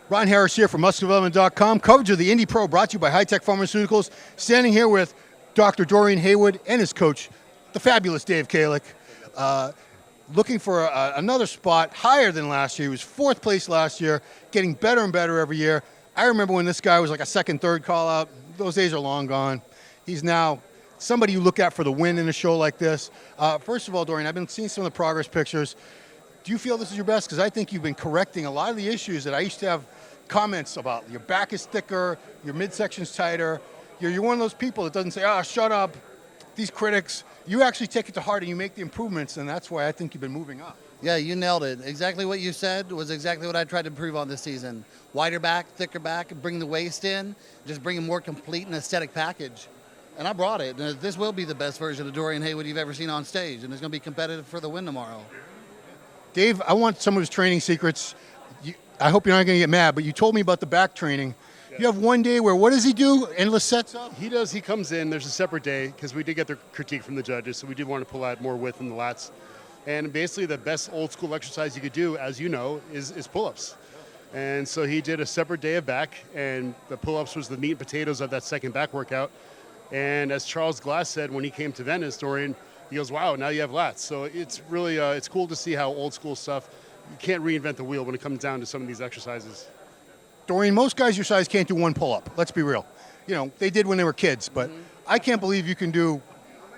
Ron Harris here from MuscularDevelopment.com. Coverage of the Indy Pro brought to you by High Tech Pharmaceuticals. Standing here with Dr. Dorian Haywood and his coach, the fabulous Dave Kalick. Looking for another spot higher than last year. He was fourth place last year, getting better and better every year. I remember when this guy was like a second, third call out. Those days are long gone. He's now somebody you look at for the win in a show like this. First of all, Dorian, I've been seeing some of the progress pictures. Do you feel this is your best? Because I think you've been correcting a lot of the issues that I used to have comments about. Your back is thicker, your midsection's tighter. You're one of those people that doesn't say, shut up, these critics. You actually take it to heart and you make the improvements, and that's why I think you've been moving up. Yeah, you nailed it. Exactly what you said was exactly what I tried to improve on this season. Wider back, thicker back, bring the waist in, just bring a more complete and aesthetic package. And I brought it. And this will be the best version of Dorian Haywood you've ever seen on stage, and it's going to be competitive for the win tomorrow. Dave, I want some of his training secrets. I hope you're not going to get mad, but you told me about the back training. You have one day where, what does he do? Endless sets up? He does. He comes in. There's a separate day because we did get the critique from the judges, so we did want to pull out more width in the lats. And basically the best old school exercise you could do, as you know, is pull-ups. And so he did a separate day of back, and the pull-ups was the meat and potatoes of that second back workout. And as Charles Glass said when he came to Venice, Dorian, he goes, wow, now you have lats. So it's really, it's cool to see how old school stuff, you can't reinvent the wheel when it comes down to some of these exercises. Dorian, most guys your size can't do one pull-up. Let's be real. You know, they did when they were kids, but I can't believe you can do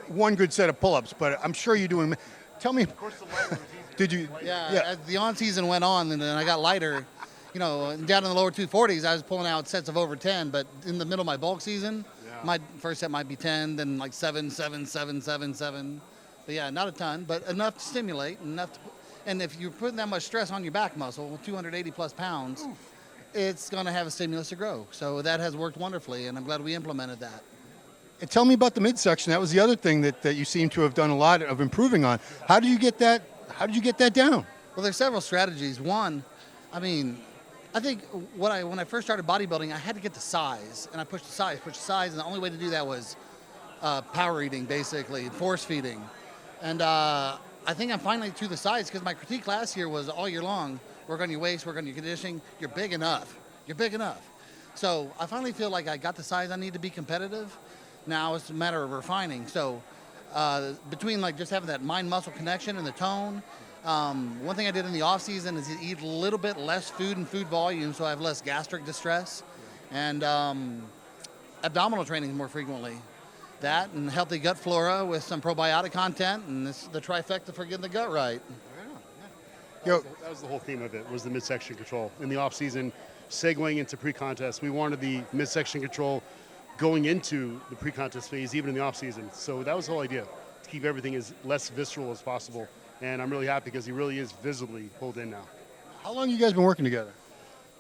one good set of pull-ups, but I'm sure you're doing. Tell me, Of course, the lighter was easy. did you? Yeah, as the on-season went on, and then I got lighter. You know, down in the lower 240s, I was pulling out sets of over 10, but in the middle of my bulk season, my first set might be 10, then like 7, 7, 7, 7, 7. But yeah, not a ton, but enough to stimulate, and if you're putting that much stress on your back muscle, 280 plus pounds, it's going to have a stimulus to grow. So that has worked wonderfully, and I'm glad we implemented that. And tell me about the midsection. That was the other thing that you seem to have done a lot of improving on. How did you get that? How did you get that down? Well, there's several strategies. One, I think when I first started bodybuilding, I had to get the size, and I pushed the size, and the only way to do that was power eating, basically, force feeding. And I think I'm finally to the size because my critique last year was all year long, work on your waist, work on your conditioning, you're big enough. So I finally feel like I got the size I need to be competitive. Now it's a matter of refining. So between like just having that mind-muscle connection and the tone, one thing I did in the off season is eat a little bit less food and food volume so I have less gastric distress, and abdominal training more frequently. That and healthy gut flora with some probiotic content, and this the trifecta for getting the gut right. That was the whole theme of it, was the midsection control. In the off season, segueing into pre-contest, we wanted the midsection control going into the pre-contest phase, even in the off season. So that was the whole idea, to keep everything as less visceral as possible. And I'm really happy because he really is visibly pulled in now. How long have you guys been working together?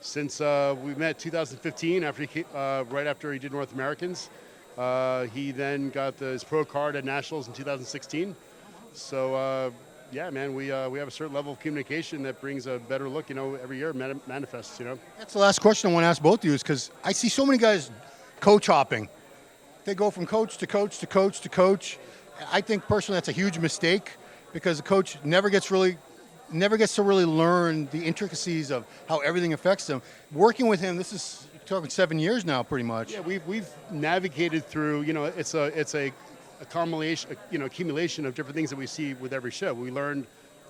Since we met 2015, right after he did North Americans. He then got his pro card at Nationals in 2016. So, yeah, man, we have a certain level of communication that brings a better look, every year manifests, That's the last question I want to ask both of you, is because I see so many guys coach hopping. They go from coach to coach to coach to coach. I think personally that's a huge mistake because the coach never gets to really learn the intricacies of how everything affects them. Working with him, this is talking 7 years now, pretty much. Yeah, we've navigated through. It's a accumulation of different things that we see with every show. We learn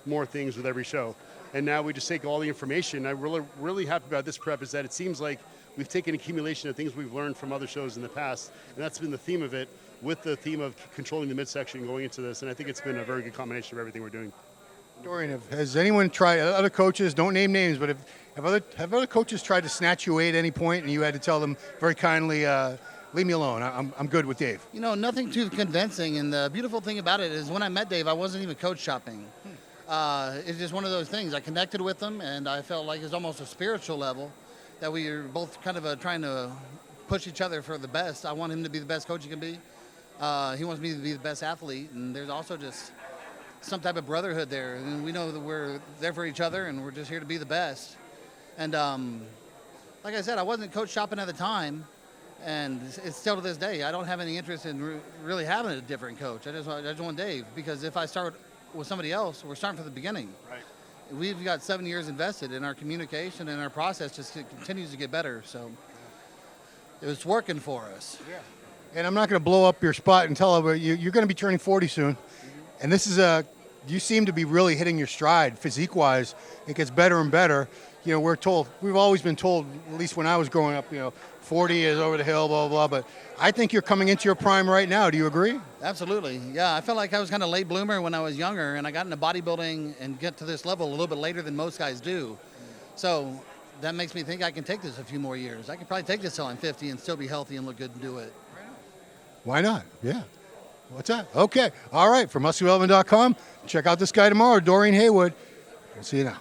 more things with every show, and now we just take all the information. I'm really happy about this prep is that it seems like we've taken accumulation of things we've learned from other shows in the past, and that's been the theme of it, with the theme of controlling the midsection going into this. And I think it's been a very good combination of everything we're doing. Dorian, has anyone tried, other coaches, don't name names, but have other coaches tried to snatch you away at any point and you had to tell them very kindly, leave me alone, I'm good with Dave? Nothing too convincing. And the beautiful thing about it is when I met Dave, I wasn't even coach shopping. It's just one of those things. I connected with him, and I felt like it's almost a spiritual level that we are both kind of trying to push each other for the best. I want him to be the best coach he can be. He wants me to be the best athlete, and there's also just some type of brotherhood there. And we know that we're there for each other, and we're just here to be the best. And like I said, I wasn't coach shopping at the time, and it's still to this day. I don't have any interest in really having a different coach. I just want Dave, because if I start with somebody else, we're starting from the beginning. Right. we've got 7 years invested in our communication, and our process just continues to get better. So it's working for us. Yeah. And I'm not going to blow up your spot and tell everybody you're going to be turning 40 soon. And this is you seem to be really hitting your stride physique-wise. It gets better and better. You know, we've always been told, at least when I was growing up, 40 is over the hill, blah, blah, blah. But I think you're coming into your prime right now. Do you agree? Absolutely. Yeah, I felt like I was kind of late bloomer when I was younger, and I got into bodybuilding and get to this level a little bit later than most guys do. So that makes me think I can take this a few more years. I can probably take this till I'm 50 and still be healthy and look good and do it. Why not? Yeah. What's that? Okay. All right. For muscular.com, check out this guy tomorrow, Dorian Haywood. We'll see you now.